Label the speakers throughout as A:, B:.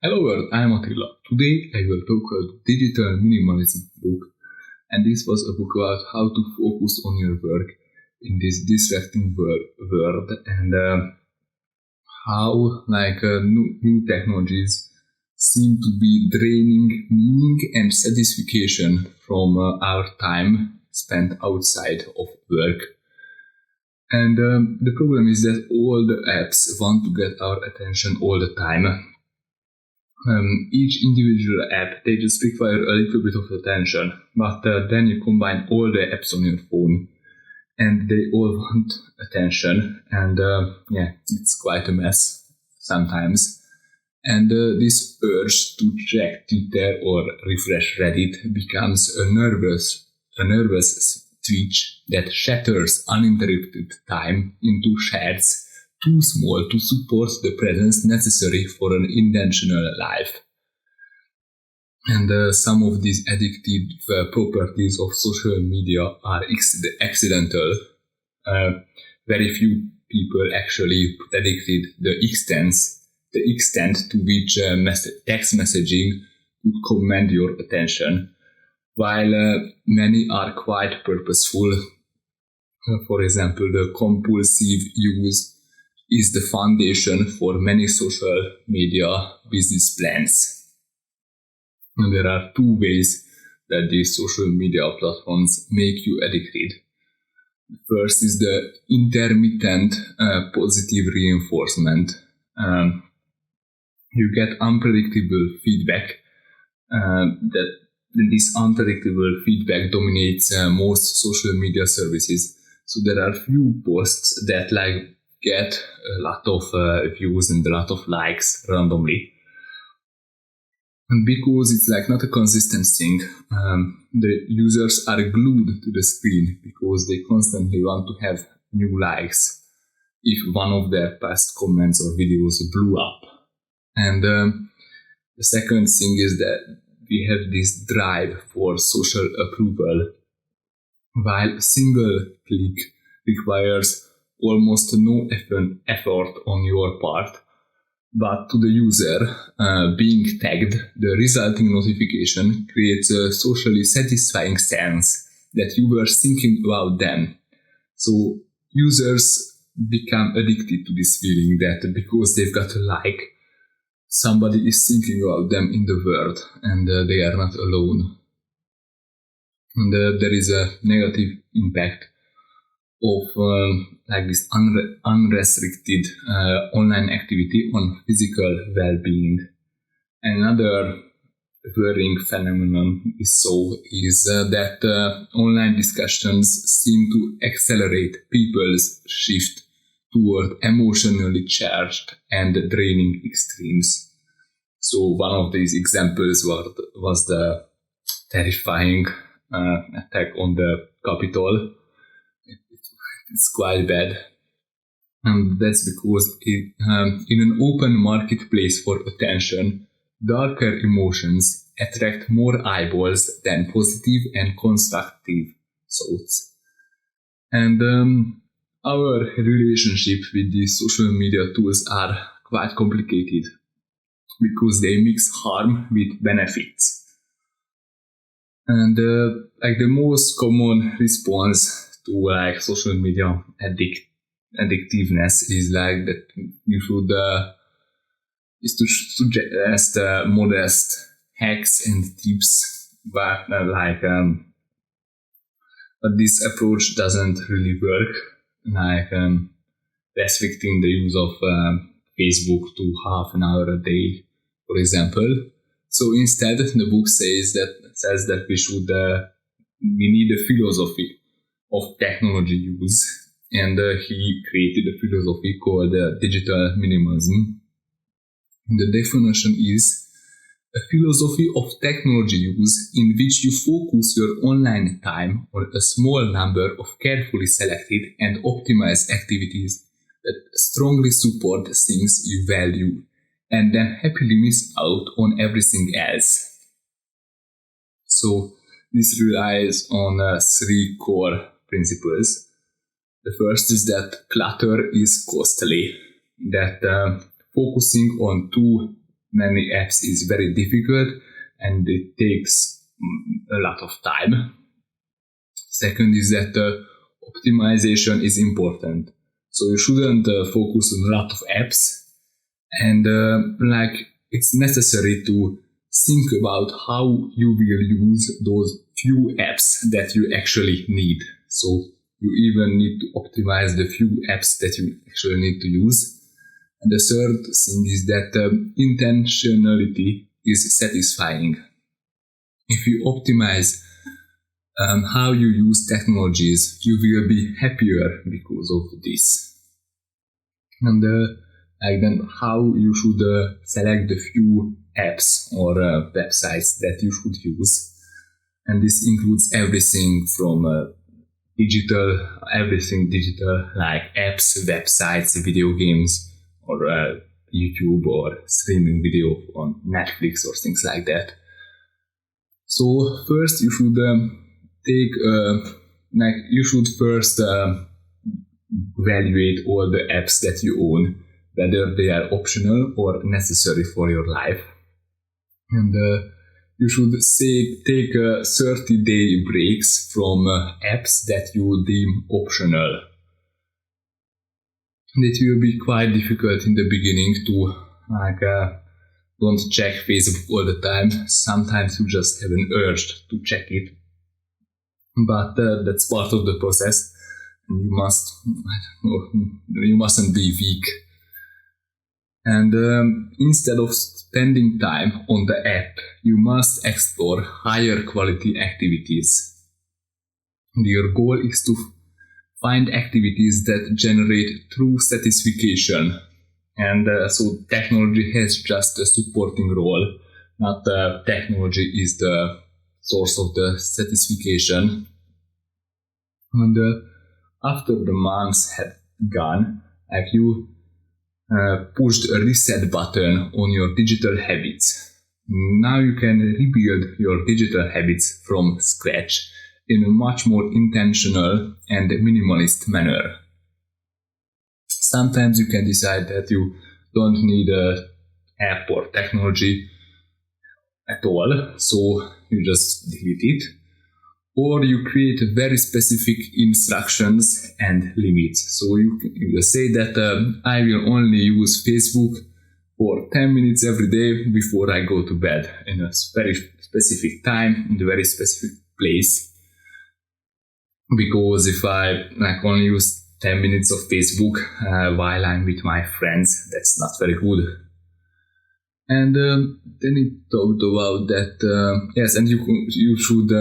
A: Hello world, I am Attila. Today I will talk about Digital Minimalism book, and this was a book about how to focus on your work in this distracting world and how new technologies seem to be draining meaning and satisfaction from our time spent outside of work. And the problem is that all the apps want to get our attention all the time. Each individual app, they just require a little bit of attention, but then you combine all the apps on your phone and they all want attention, and it's quite a mess sometimes. And this urge to check Twitter or refresh Reddit becomes a nervous twitch that shatters uninterrupted time into shards too small to support the presence necessary for an intentional life. And some of these addictive properties of social media are accidental. Very few people actually predicted the extent to which text messaging could command your attention, while many are quite purposeful. For example, the compulsive use is the foundation for many social media business plans. And there are two ways that these social media platforms make you addicted. The first is the intermittent positive reinforcement. You get unpredictable feedback. That this unpredictable feedback dominates most social media services. So there are few posts that get a lot of views and a lot of likes randomly. And because it's not a consistent thing, the users are glued to the screen because they constantly want to have new likes if one of their past comments or videos blew up. And the second thing is that we have this drive for social approval, while a single click requires almost no effort on your part, but to the user, being tagged, the resulting notification creates a socially satisfying sense that you were thinking about them. So users become addicted to this feeling that because they've got a like, somebody is thinking about them in the world and they are not alone. And there is a negative impact of this unrestricted online activity on physical well-being. Another worrying phenomenon is that online discussions seem to accelerate people's shift toward emotionally charged and draining extremes. So one of these examples was the terrifying attack on the Capitol. It's quite bad. And that's because in an open marketplace for attention, darker emotions attract more eyeballs than positive and constructive thoughts. And our relationship with these social media tools are quite complicated because they mix harm with benefits. And the most common response to social media addictiveness is that you should is to suggest modest hacks and tips, but but this approach doesn't really work. Restricting the use of Facebook to half an hour a day, for example. So instead, the book says that we need a philosophy of technology use, and he created a philosophy called digital minimalism. The definition is a philosophy of technology use in which you focus your online time on a small number of carefully selected and optimized activities that strongly support things you value, and then happily miss out on everything else. So this relies on three core principles. The first is that clutter is costly, that focusing on two many apps is very difficult and it takes a lot of time. Second is that optimization is important. So you shouldn't focus on a lot of apps, and it's necessary to think about how you will use those few apps that you actually need. So you even need to optimize the few apps that you actually need to use. And the third thing is that intentionality is satisfying. If you optimize how you use technologies, you will be happier because of this. And then how you should select the few apps or websites that you should use. And this includes everything from everything digital, like apps, websites, video games, or YouTube, or streaming video on Netflix or things like that. So first you should you should first evaluate all the apps that you own, whether they are optional or necessary for your life. And you should take 30-day breaks from apps that you deem optional. It will be quite difficult in the beginning to don't check Facebook all the time. Sometimes you just have an urge to check it. But that's part of the process. You mustn't be weak. And instead of spending time on the app, you must explore higher quality activities. And your goal is to find activities that generate true satisfaction. And so technology has just a supporting role, not technology is the source of the satisfaction. And after the months had gone, you pushed a reset button on your digital habits. Now you can rebuild your digital habits from scratch in a much more intentional and minimalist manner. Sometimes you can decide that you don't need an app or technology at all, so you just delete it. Or you create very specific instructions and limits. So you say that I will only use Facebook for 10 minutes every day before I go to bed in a very specific time, in a very specific place. Because if I only use 10 minutes of Facebook while I'm with my friends, that's not very good. And then it talked about that, yes, and you should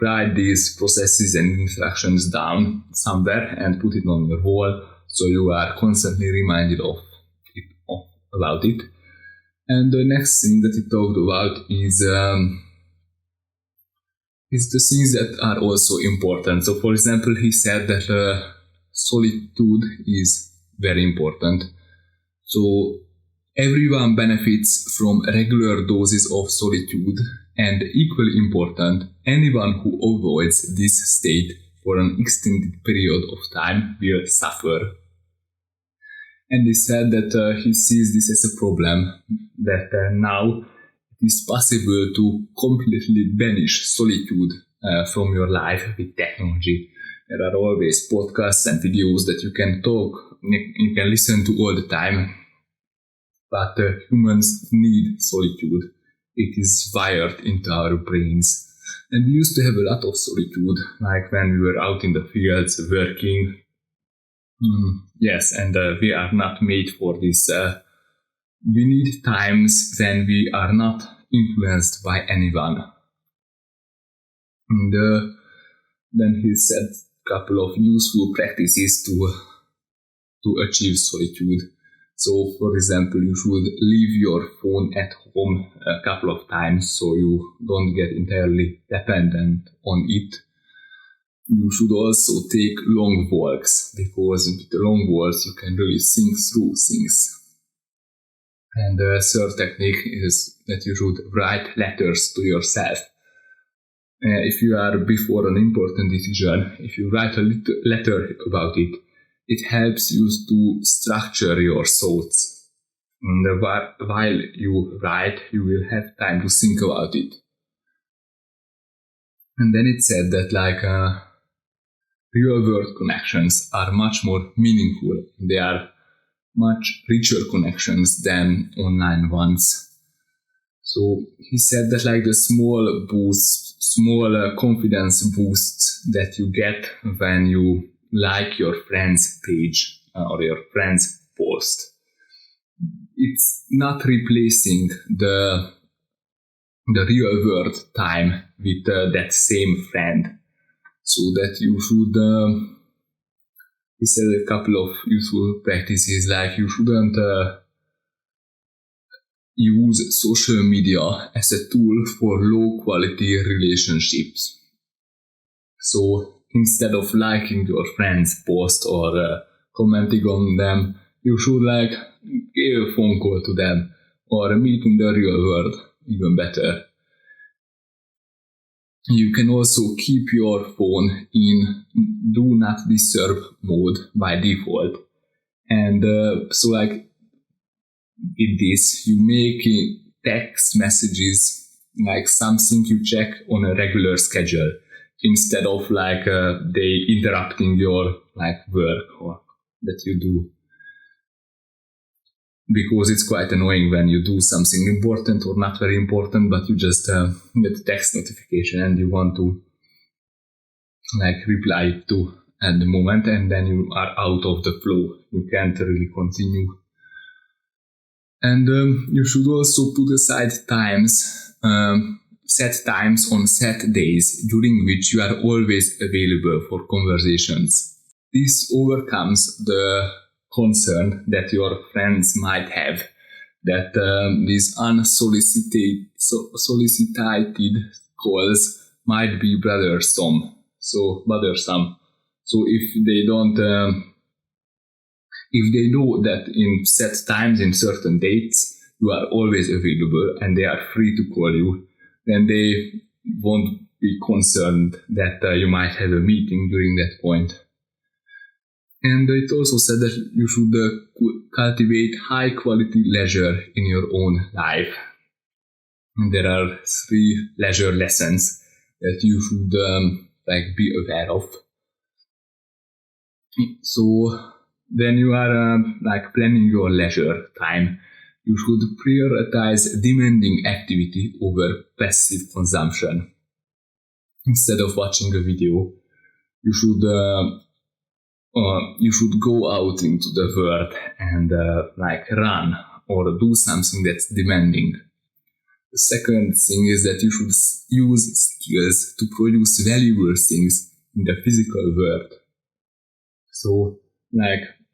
A: write these processes and instructions down somewhere and put it on your wall so you are constantly reminded about it. And the next thing that he talked about is the things that are also important. So for example, he said that solitude is very important. So everyone benefits from regular doses of solitude, and equally important, anyone who avoids this state for an extended period of time will suffer. And he said that he sees this as a problem, that now it is possible to completely banish solitude from your life with technology. There are always podcasts and videos that you can listen to all the time, but humans need solitude. It is wired into our brains. And we used to have a lot of solitude, like when we were out in the fields working. Yes, and we are not made for this. We need times when we are not influenced by anyone. And then he said a couple of useful practices to achieve solitude. So, for example, you should leave your phone at home a couple of times so you don't get entirely dependent on it. You should also take long walks, because with the long walks you can really think through things. And the third technique is that you should write letters to yourself. If you are before an important decision, if you write a letter about it, it helps you to structure your thoughts. And while you write, you will have time to think about it. And then it said that real world connections are much more meaningful. They are much richer connections than online ones. So he said that the small boosts, small confidence boosts that you get when you like your friend's page or your friend's post, it's not replacing the real world time with that same friend. So that you should, he said a couple of useful practices, like you shouldn't use social media as a tool for low quality relationships. So instead of liking your friend's post or commenting on them, you should give a phone call to them or meet in the real world, even better. You can also keep your phone in do not disturb mode by default. And with this, you make text messages something you check on a regular schedule, instead of they interrupting your work or that you do. Because it's quite annoying when you do something important or not very important, but you just get a text notification and you want to reply to at the moment, and then you are out of the flow. You can't really continue. And you should also put aside times, set times on set days during which you are always available for conversations. This overcomes the concern that your friends might have that these unsolicited calls might be bothersome. So if they don't, if they know that in set times, in certain dates, you are always available and they are free to call you, then they won't be concerned that you might have a meeting during that point. And it also said that you should cultivate high quality leisure in your own life. And there are 3 leisure lessons that you should be aware of. So when you are planning your leisure time, you should prioritize demanding activity over passive consumption. Instead of watching a video, you should go out into the world and run or do something that's demanding. The second thing is that you should use skills to produce valuable things in the physical world. So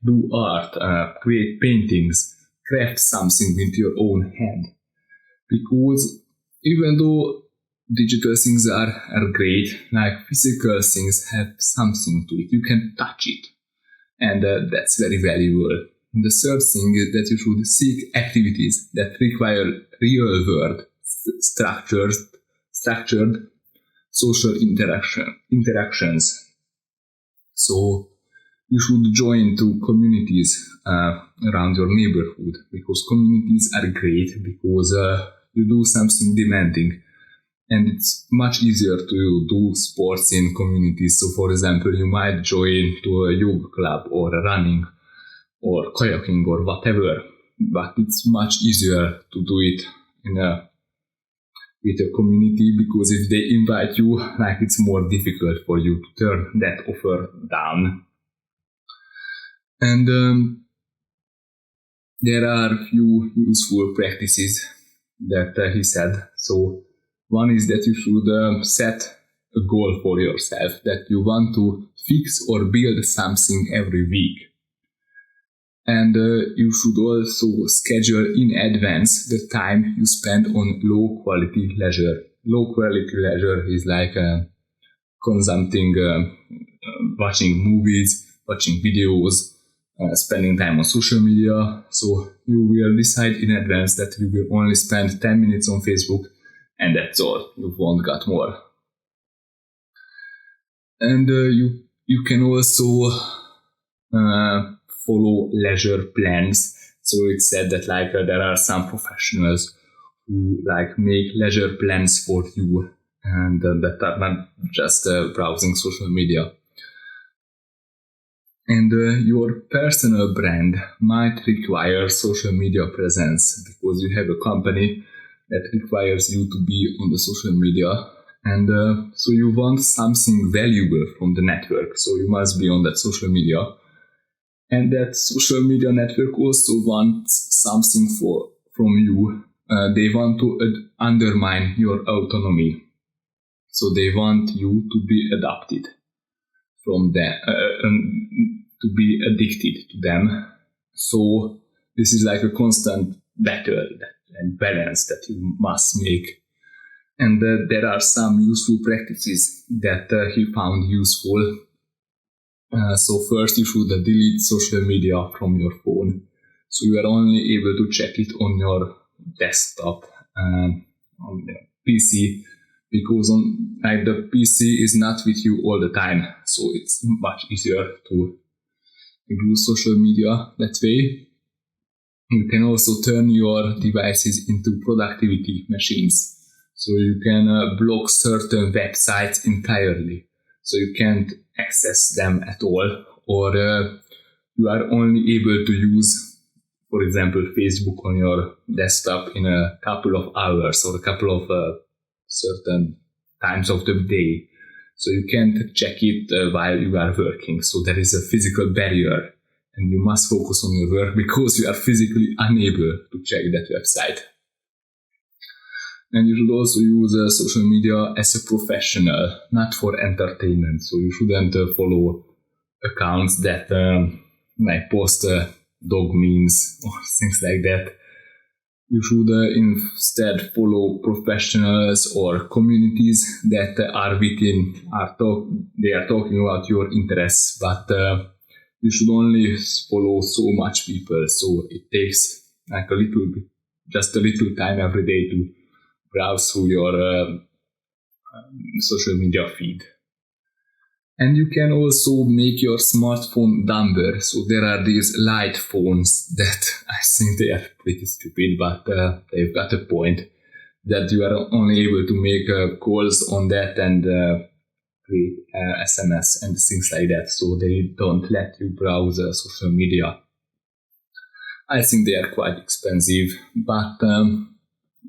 A: do art, create paintings, craft something with your own hand. Because even though digital things are great, physical things have something to it. You can touch it. And that's very valuable. And the third thing is that you should seek activities that require real world, structured social interactions. So you should join to communities around your neighborhood, because communities are great because you do something demanding. And it's much easier to do sports in communities. So, for example, you might join to a yoga club or running or kayaking or whatever. But it's much easier to do it with a community, because if they invite you, it's more difficult for you to turn that offer down. And there are a few useful practices that he said. So one is that you should set a goal for yourself, that you want to fix or build something every week. And you should also schedule in advance the time you spend on low quality leisure. Low quality leisure is consuming, watching movies, watching videos, spending time on social media. So you will decide in advance that you will only spend 10 minutes on Facebook, and that's all. You won't get more. And you can also follow leisure plans. So it's said that there are some professionals who make leisure plans for you and that are not just browsing social media. And your personal brand might require social media presence because you have a company that requires you to be on the social media. And so you want something valuable from the network. So you must be on that social media. And that social media network also wants something from you. They want to undermine your autonomy. So they want you to be adopted from them, to be addicted to them. So this is a constant battle and balance that you must make. And there are some useful practices that he found useful. So first you should delete social media from your phone. So you are only able to check it on your desktop, on your PC, because the PC is not with you all the time. So it's much easier to use social media that way. You can also turn your devices into productivity machines. So you can block certain websites entirely. So you can't access them at all. Or you are only able to use, for example, Facebook on your desktop in a couple of hours or a couple of certain times of the day. So you can't check it while you are working. So there is a physical barrier. And you must focus on your work because you are physically unable to check that website. And you should also use social media as a professional, not for entertainment. So you shouldn't follow accounts that post dog memes or things like that. You should instead follow professionals or communities that they are talking about your interests, but you should only follow so much people. So it takes just a little time every day to browse through your social media feed. And you can also make your smartphone dumber. So there are these light phones that I think they are pretty stupid, but they've got a point that you are only able to make calls on that and create SMS and things like that. So they don't let you browse social media. I think they are quite expensive, but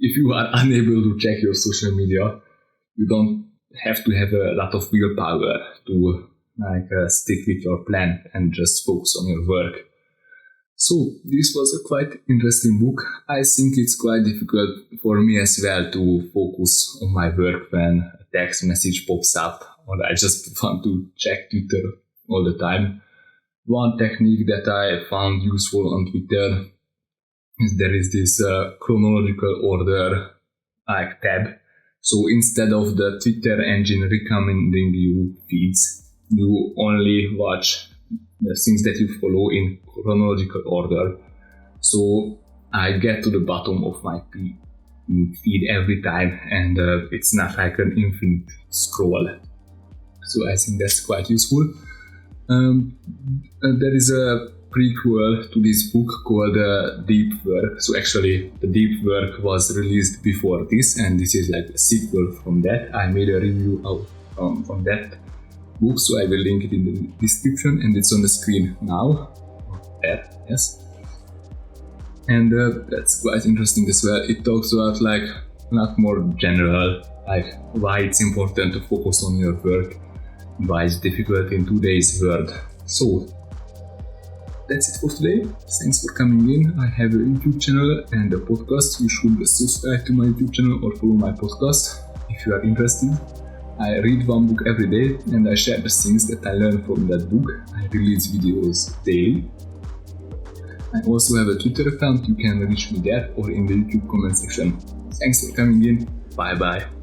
A: if you are unable to check your social media, you don't have to have a lot of willpower to stick with your plan and just focus on your work. So this was a quite interesting book. I think it's quite difficult for me as well to focus on my work when a text message pops up or I just want to check Twitter all the time. One technique that I found useful on Twitter is there is this chronological order tab. So instead of the Twitter engine recommending you feeds, you only watch the things that you follow in chronological order. So I get to the bottom of my feed every time, and it's not like an infinite scroll. So I think that's quite useful. There is a prequel to this book called Deep Work. So actually the Deep Work was released before this, and this is like a sequel from that. I made a review from that book, so I will link it in the description, and it's on the screen now. There, yes. And that's quite interesting as well. It talks about a lot more general, why it's important to focus on your work, why it's difficult in today's world. So that's it for today. Thanks for coming in. I have a YouTube channel and a podcast. You should subscribe to my YouTube channel or follow my podcast if you are interested. I read one book every day and I share the things that I learned from that book. I release videos daily. I also have a Twitter account. You can reach me there or in the YouTube comment section. Thanks for coming in. Bye bye.